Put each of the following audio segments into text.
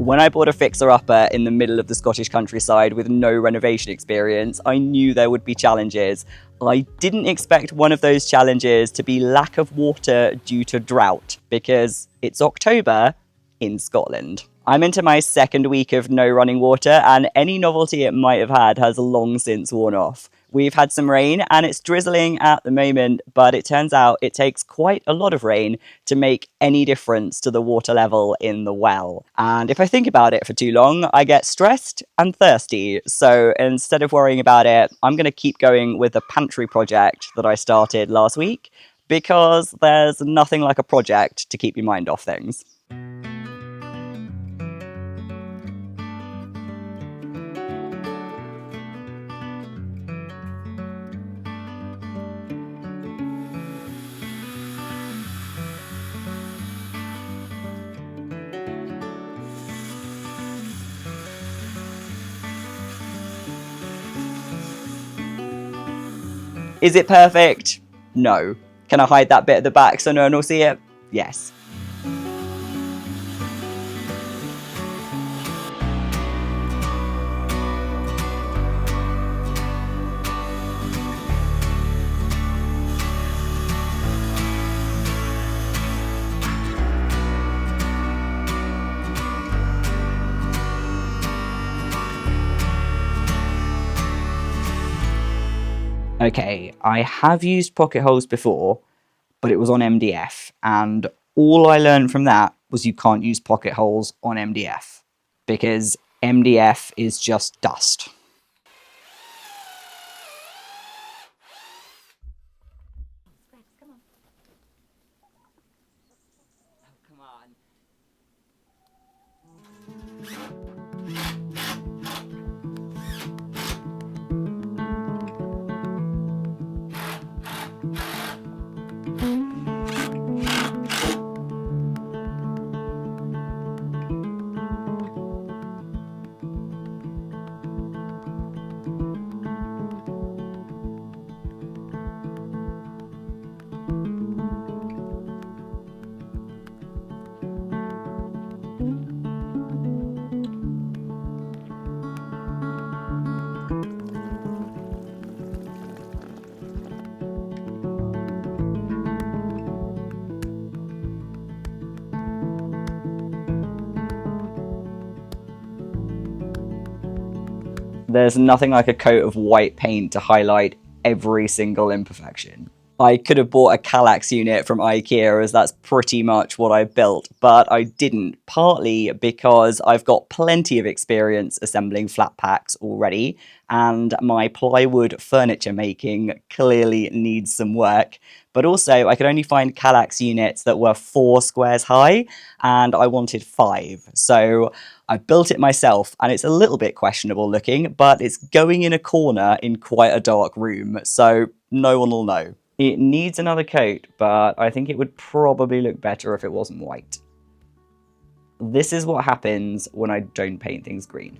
When I bought a fixer-upper in the middle of the Scottish countryside with no renovation experience, I knew there would be challenges. I didn't expect one of those challenges to be lack of water due to drought, because it's October in Scotland. I'm into my second week of no running water, and any novelty it might have had has long since worn off. We've had some rain and it's drizzling at the moment, but it turns out it takes quite a lot of rain to make any difference to the water level in the well. And if I think about it for too long, I get stressed and thirsty. So instead of worrying about it, I'm going to keep going with the pantry project that I started last week, because there's nothing like a project to keep your mind off things. Is it perfect? No. Can I hide that bit at the back so no one will see it? Yes. Okay, I have used pocket holes before, but it was on MDF, and all I learned from that was you can't use pocket holes on MDF, because MDF is just dust. Come on. There's nothing like a coat of white paint to highlight every single imperfection. I could have bought a Kallax unit from IKEA, as that's pretty much what I built, but I didn't, partly because I've got plenty of experience assembling flat packs already, and my plywood furniture making clearly needs some work. But also, I could only find Kallax units that were 4 squares high, and I wanted 5. So I built it myself, and it's a little bit questionable looking, but it's going in a corner in quite a dark room, so no one will know. It needs another coat, but I think it would probably look better if it wasn't white. This is what happens when I don't paint things green.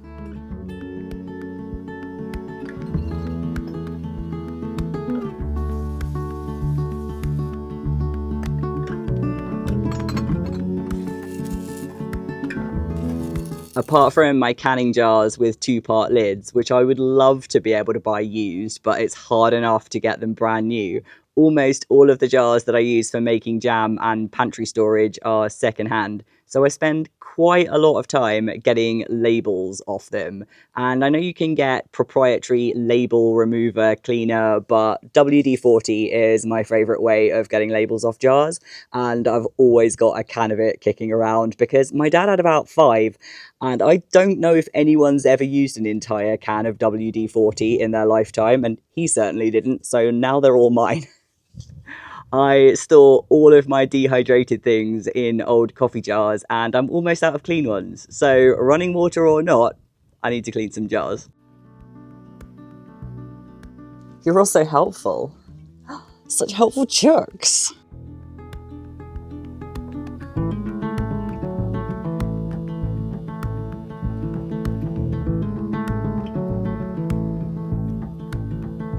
Apart from my canning jars with 2-part lids, which I would love to be able to buy used, but it's hard enough to get them brand new, almost all of the jars that I use for making jam and pantry storage are secondhand. So I spend quite a lot of time getting labels off them. And I know you can get proprietary label remover cleaner, but WD-40 is my favourite way of getting labels off jars. And I've always got a can of it kicking around because my dad had about 5. And I don't know if anyone's ever used an entire can of WD-40 in their lifetime, and he certainly didn't, so now they're all mine. I store all of my dehydrated things in old coffee jars, and I'm almost out of clean ones. So running water or not, I need to clean some jars. You're also helpful. Such helpful jerks.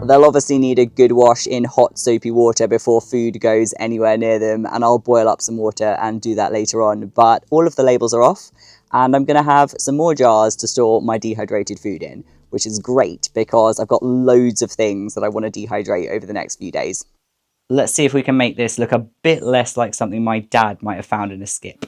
They'll obviously need a good wash in hot soapy water before food goes anywhere near them, and I'll boil up some water and do that later on. But all of the labels are off, And I'm going to have some more jars to store my dehydrated food in, which is great because I've got loads of things that I want to dehydrate over the next few days. Let's see if we can make this look a bit less like something my dad might have found in a skip.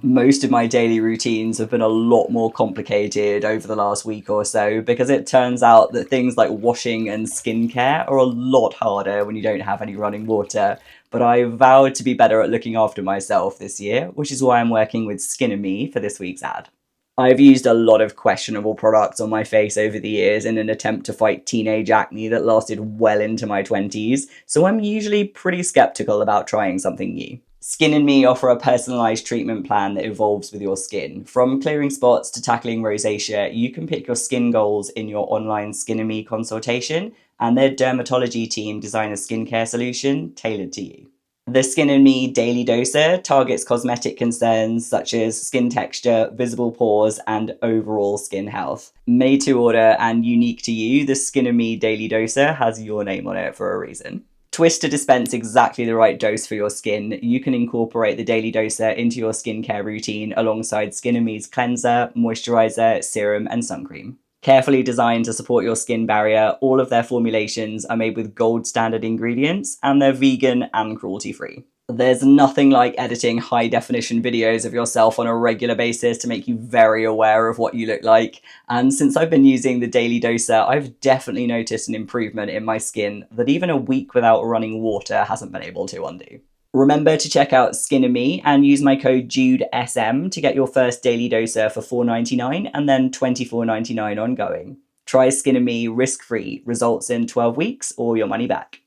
Most of my daily routines have been a lot more complicated over the last week or so because it turns out that things like washing and skincare are a lot harder when you don't have any running water. But I vowed to be better at looking after myself this year, which is why I'm working with Skin and Me for this week's ad. I've used a lot of questionable products on my face over the years in an attempt to fight teenage acne that lasted well into my 20s, so I'm usually pretty skeptical about trying something new. Skin and Me offer a personalised treatment plan that evolves with your skin. From clearing spots to tackling rosacea, you can pick your skin goals in your online Skin and Me consultation, and their dermatology team design a skincare solution tailored to you. The Skin and Me Daily Doser targets cosmetic concerns such as skin texture, visible pores, and overall skin health. Made to order and unique to you, the Skin and Me Daily Doser has your name on it for a reason. Twist to dispense exactly the right dose for your skin. You can incorporate the Daily Doser into your skincare routine alongside Skin and Me's cleanser, moisturizer, serum, and sun cream. Carefully designed to support your skin barrier, all of their formulations are made with gold standard ingredients and they're vegan and cruelty-free. There's nothing like editing high-definition videos of yourself on a regular basis to make you very aware of what you look like. And since I've been using the Daily Doser, I've definitely noticed an improvement in my skin that even a week without running water hasn't been able to undo. Remember to check out Skin and Me and use my code JUDESM to get your first Daily Doser for $4.99 and then $24.99 ongoing. Try Skin and Me risk-free, results in 12 weeks or your money back.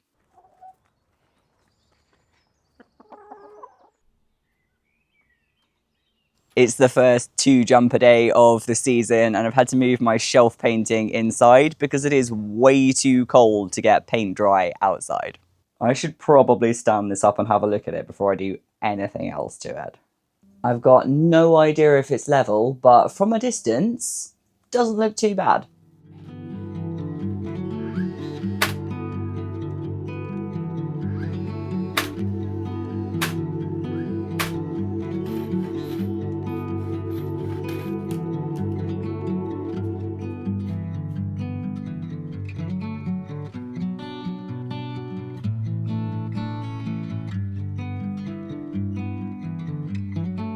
It's the first 2 jumper day of the season and I've had to move my shelf painting inside because it is way too cold to get paint dry outside. I should probably stand this up and have a look at it before I do anything else to it. I've got no idea if it's level, but from a distance, doesn't look too bad.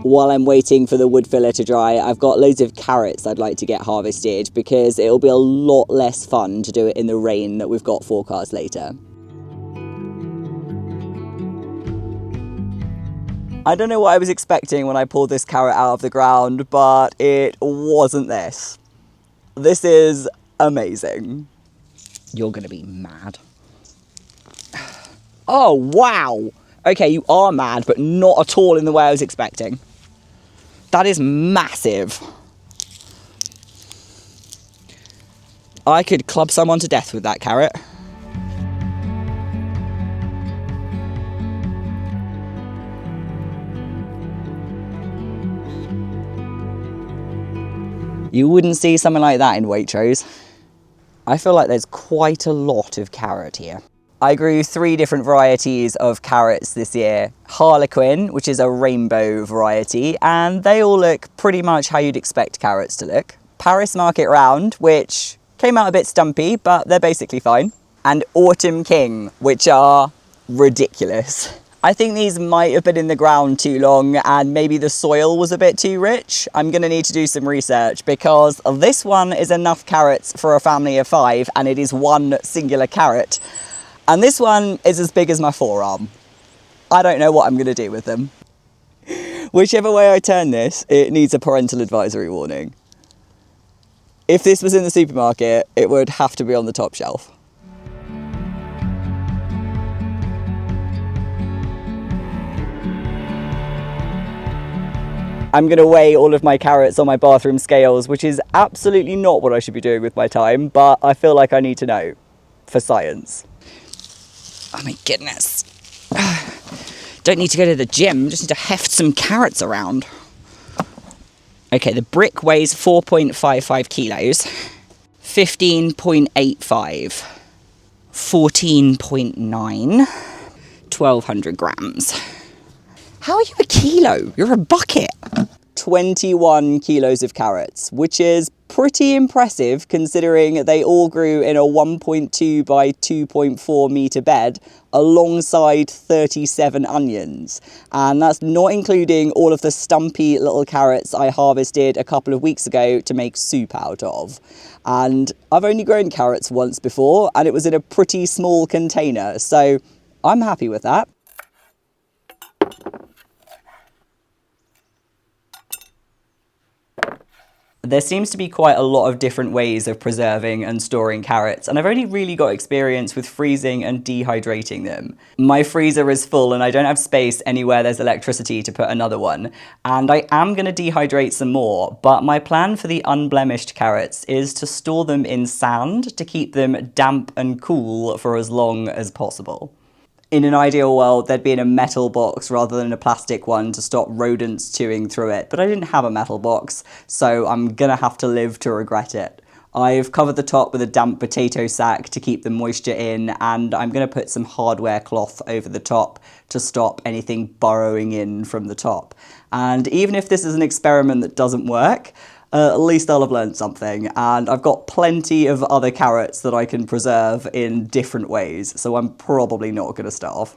While I'm waiting for the wood filler to dry, I've got loads of carrots I'd like to get harvested because it'll be a lot less fun to do it in the rain that we've got forecast later. I don't know what I was expecting when I pulled this carrot out of the ground, but it wasn't this. This is amazing. You're gonna be mad. Oh, wow! Okay, you are mad, but not at all in the way I was expecting. That is massive. I could club someone to death with that carrot. You wouldn't see something like that in Waitrose. I feel like there's quite a lot of carrot here. I grew 3 different varieties of carrots this year. Harlequin, which is a rainbow variety, and they all look pretty much how you'd expect carrots to look. Paris Market Round, which came out a bit stumpy, but they're basically fine. And Autumn King, which are ridiculous. I think these might have been in the ground too long and maybe the soil was a bit too rich. I'm going to need to do some research because this one is enough carrots for a family of 5 and it is one singular carrot. And this one is as big as my forearm. I don't know what I'm going to do with them. Whichever way I turn this, it needs a parental advisory warning. If this was in the supermarket, it would have to be on the top shelf. I'm going to weigh all of my carrots on my bathroom scales, which is absolutely not what I should be doing with my time, but I feel like I need to know for science. Oh my goodness. Don't need to go to the gym, just need to heft some carrots around. Okay, the brick weighs 4.55 kilos, 15.85, 14.9, 1200 grams. How are you a kilo? You're a bucket. 21 kilos of carrots, which is pretty impressive considering they all grew in a 1.2 by 2.4 metre bed alongside 37 onions. And that's not including all of the stumpy little carrots I harvested a couple of weeks ago to make soup out of. And I've only grown carrots once before and it was in a pretty small container, so I'm happy with that. There seems to be quite a lot of different ways of preserving and storing carrots, and I've only really got experience with freezing and dehydrating them. My freezer is full and I don't have space anywhere there's electricity to put another one, and I am going to dehydrate some more, but my plan for the unblemished carrots is to store them in sand to keep them damp and cool for as long as possible. In an ideal world, they'd be in a metal box rather than a plastic one to stop rodents chewing through it, but I didn't have a metal box, so I'm gonna have to live to regret it. I've covered the top with a damp potato sack to keep the moisture in, and I'm gonna put some hardware cloth over the top to stop anything burrowing in from the top. And even if this is an experiment that doesn't work, at least I'll have learned something, and I've got plenty of other carrots that I can preserve in different ways, so I'm probably not going to starve.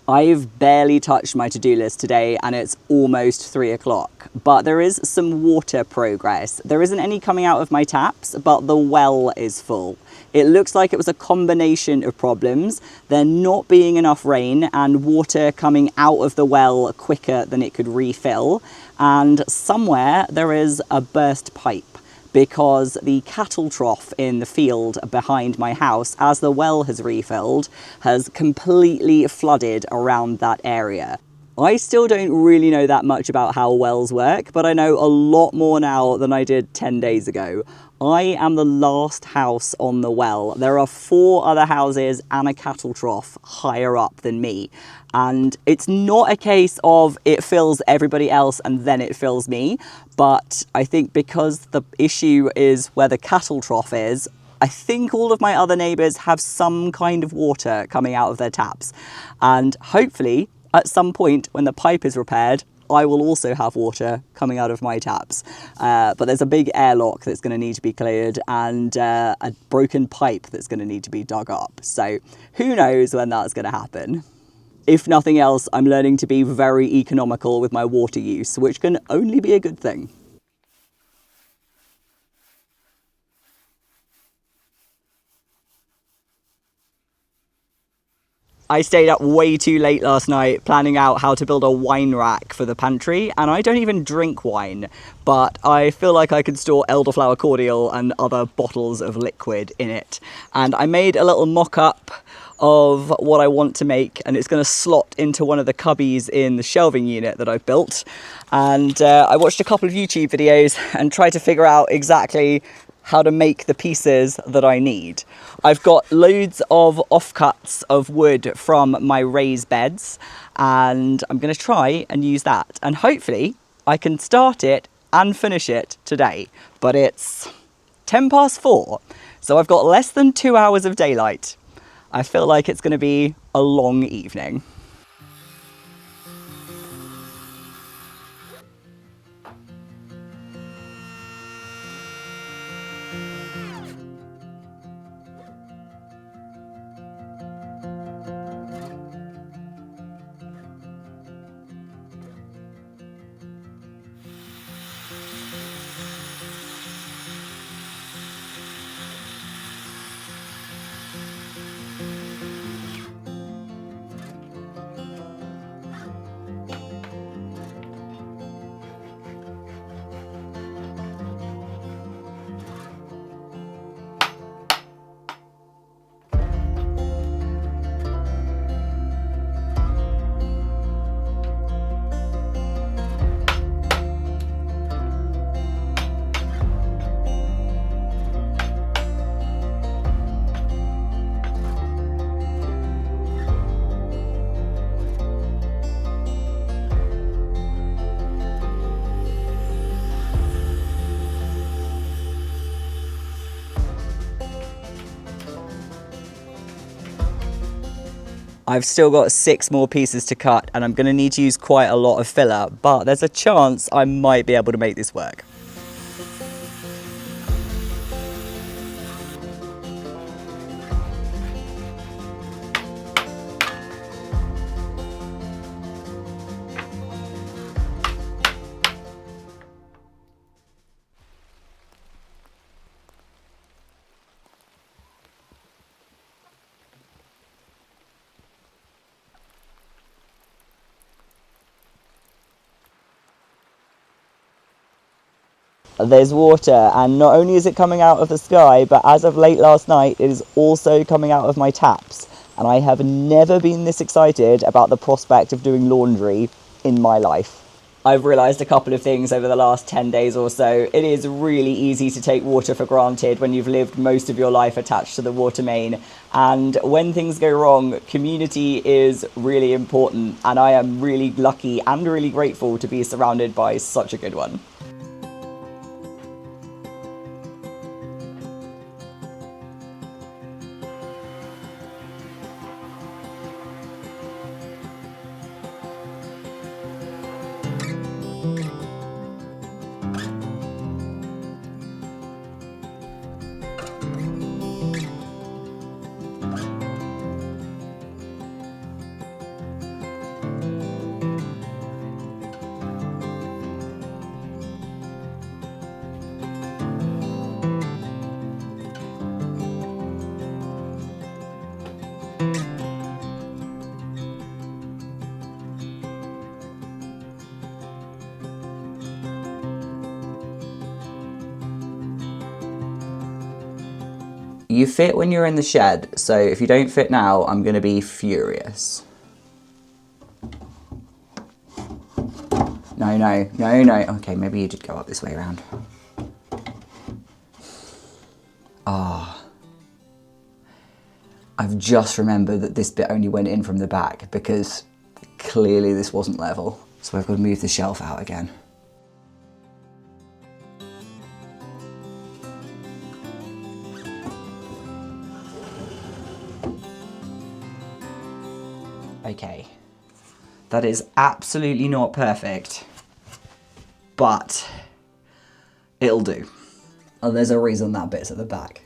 I've barely touched my to-do list today and it's almost 3 o'clock, but there is some water progress. There isn't any coming out of my taps, but the well is full. It looks like it was a combination of problems, there not being enough rain and water coming out of the well quicker than it could refill, and somewhere there is a burst pipe, because the cattle trough in the field behind my house, as the well has refilled, has completely flooded around that area. I still don't really know that much about how wells work, but I know a lot more now than I did 10 days ago. I am the last house on the well. There are 4 other houses and a cattle trough higher up than me. And it's not a case of it fills everybody else and then it fills me. But I think because the issue is where the cattle trough is, I think all of my other neighbours have some kind of water coming out of their taps. And hopefully, at some point when the pipe is repaired, I will also have water coming out of my taps. But there's a big airlock that's going to need to be cleared and a broken pipe that's going to need to be dug up. So who knows when that's going to happen. If nothing else, I'm learning to be very economical with my water use, which can only be a good thing. I stayed up way too late last night planning out how to build a wine rack for the pantry, and I don't even drink wine, but I feel like I could store elderflower cordial and other bottles of liquid in it. And I made a little mock-up of what I want to make, and it's going to slot into one of the cubbies in the shelving unit that I've built. And I watched a couple of YouTube videos and tried to figure out exactly how to make the pieces that I need. I've got loads of offcuts of wood from my raised beds, and I'm going to try and use that. And hopefully I can start it and finish it today. But it's 4:10, so I've got less than 2 hours of daylight. I feel like it's going to be a long evening. I've still got 6 more pieces to cut and I'm going to need to use quite a lot of filler, but there's a chance I might be able to make this work. There's water, and not only is it coming out of the sky, but as of late last night it is also coming out of my taps, and I have never been this excited about the prospect of doing laundry in my life. I've realised a couple of things over the last 10 days or so. It is really easy to take water for granted when you've lived most of your life attached to the water main, and when things go wrong, community is really important, and I am really lucky and really grateful to be surrounded by such a good one. You fit when you're in the shed, so if you don't fit now, I'm going to be furious. No, no, no, no. Okay, maybe you did go up this way around. Ah. I've just remembered that this bit only went in from the back because clearly this wasn't level. So I've got to move the shelf out again. Okay, that is absolutely not perfect, but it'll do. Oh, there's a reason that bit's at the back.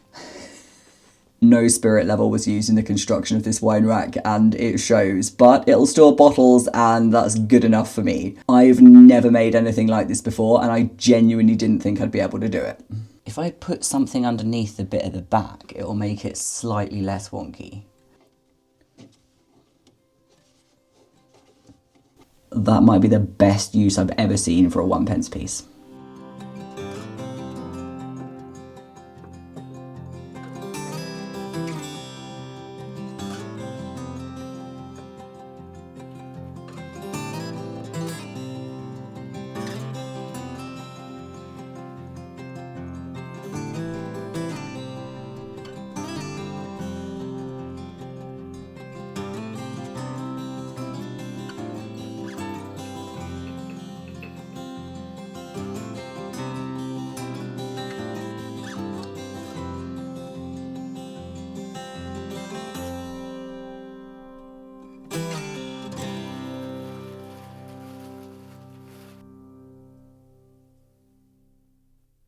No spirit level was used in the construction of this wine rack, and it shows, but it'll store bottles, and that's good enough for me. I've never made anything like this before, and I genuinely didn't think I'd be able to do it. If I put something underneath the bit at the back, it'll make it slightly less wonky. That might be the best use I've ever seen for a 1p piece.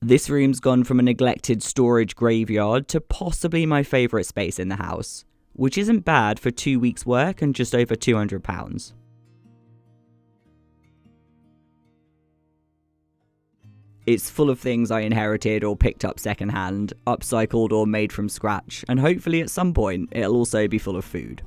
This room's gone from a neglected storage graveyard to possibly my favourite space in the house, which isn't bad for 2 weeks' work and just over £200. It's full of things I inherited or picked up secondhand, upcycled or made from scratch, and hopefully at some point it'll also be full of food.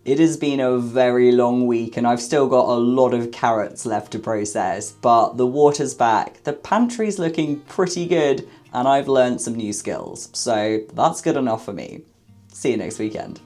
It has been a very long week and I've still got a lot of carrots left to process, but the water's back, the pantry's looking pretty good, and I've learned some new skills, so that's good enough for me. See you next weekend.